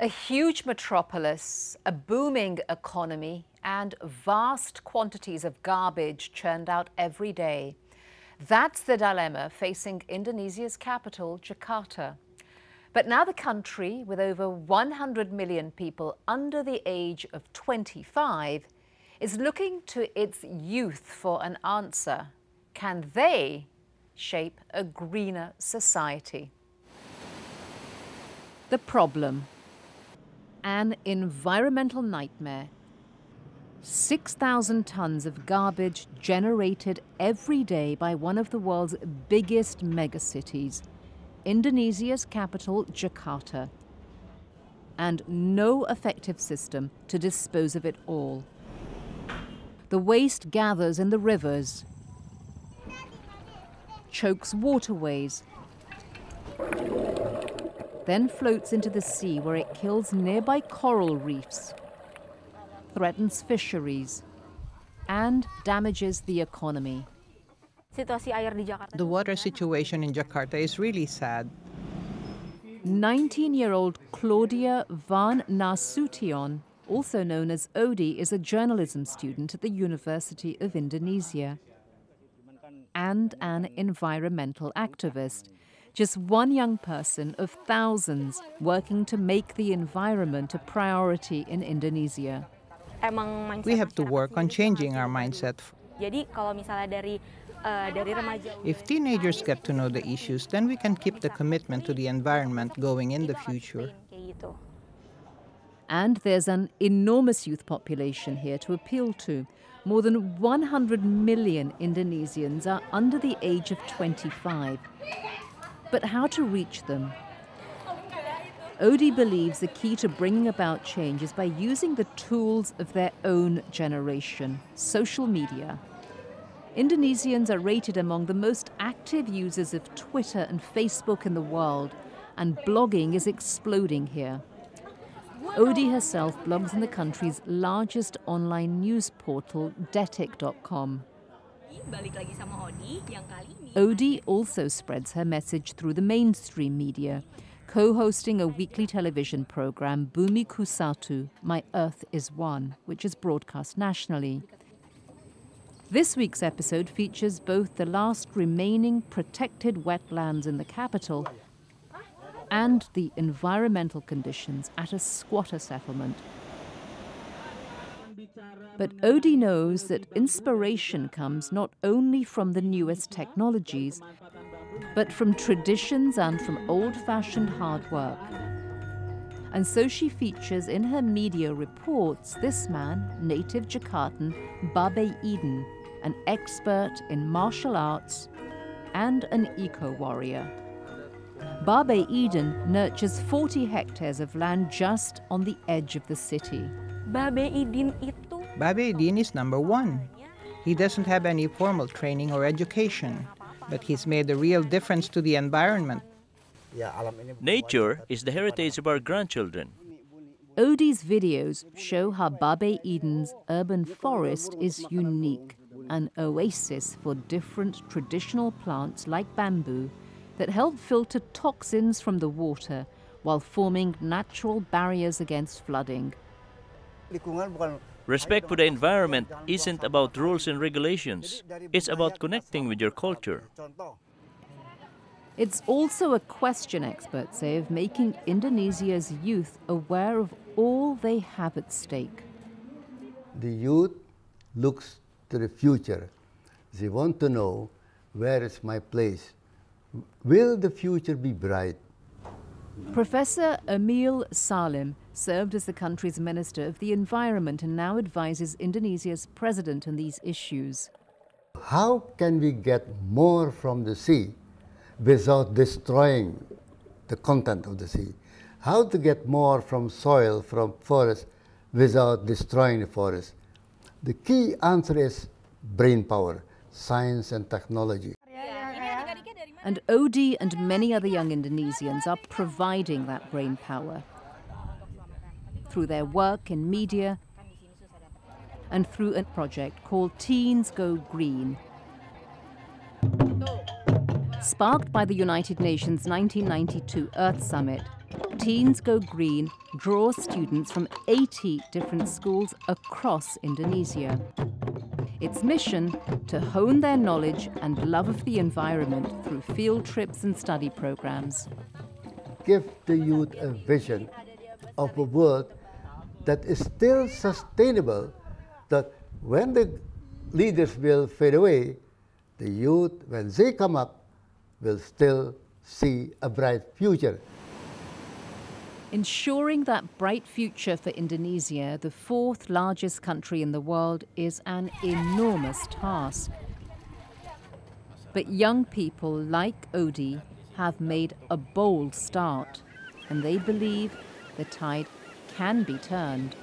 A huge metropolis, a booming economy, and vast quantities of garbage churned out every day. That's the dilemma facing Indonesia's capital, Jakarta. But now the country, with over 100 million people under the age of 25, is looking to its youth for an answer. Can they shape a greener society? The problem: an environmental nightmare. 6,000 tons of garbage generated every day by one of the world's biggest megacities, Indonesia's capital, Jakarta. And no effective system to dispose of it all. The waste gathers in the rivers, chokes waterways, then floats into the sea where it kills nearby coral reefs, threatens fisheries, and damages the economy. The water situation in Jakarta is really sad. 19-year-old Claudia Van Nasution, also known as Odi, is a journalism student at the University of Indonesia and an environmental activist. Just one young person of thousands working to make the environment a priority in Indonesia. We have to work on changing our mindset. If teenagers get to know the issues, then we can keep the commitment to the environment going in the future. And there's an enormous youth population here to appeal to. More than 100 million Indonesians are under the age of 25. But how to reach them? Odi believes the key to bringing about change is by using the tools of their own generation, social media. Indonesians are rated among the most active users of Twitter and Facebook in the world, and blogging is exploding here. Odi herself blogs in the country's largest online news portal, detik.com. Odi also spreads her message through the mainstream media, co-hosting a weekly television program, Bumi Ku Satu, My Earth is One, which is broadcast nationally. This week's episode features both the last remaining protected wetlands in the capital and the environmental conditions at a squatter settlement. But Odi knows that inspiration comes not only from the newest technologies, but from traditions and from old-fashioned hard work. And so she features in her media reports this man, native Jakartan, Babe Eden, an expert in martial arts and an eco-warrior. Babe Eden nurtures 40 hectares of land just on the edge of the city. Babe Eden is number one. He doesn't have any formal training or education, but he's made a real difference to the environment. Nature is the heritage of our grandchildren. Odi's videos show how Babe Eden's urban forest is unique, an oasis for different traditional plants like bamboo that help filter toxins from the water while forming natural barriers against flooding. Respect for the environment isn't about rules and regulations. It's about connecting with your culture. It's also a question, experts say, of making Indonesia's youth aware of all they have at stake. The youth looks to the future. They want to know, where is my place? Will the future be bright? Professor Emil Salim served as the country's Minister of the Environment and now advises Indonesia's president on these issues. How can we get more from the sea without destroying the content of the sea? How to get more from soil, from forest, without destroying the forest? The key answer is brain power, science and technology. And Odi and many other young Indonesians are providing that brain power through their work in media and through a project called Teens Go Green. Sparked by the United Nations 1992 Earth Summit, Teens Go Green draws students from 80 different schools across Indonesia. Its mission, to hone their knowledge and love of the environment through field trips and study programs. Give the youth a vision of a world that is still sustainable, that when the leaders will fade away, the youth, when they come up, will still see a bright future. Ensuring that bright future for Indonesia, the fourth largest country in the world, is an enormous task. But young people like Odi have made a bold start, and they believe the tide can be turned.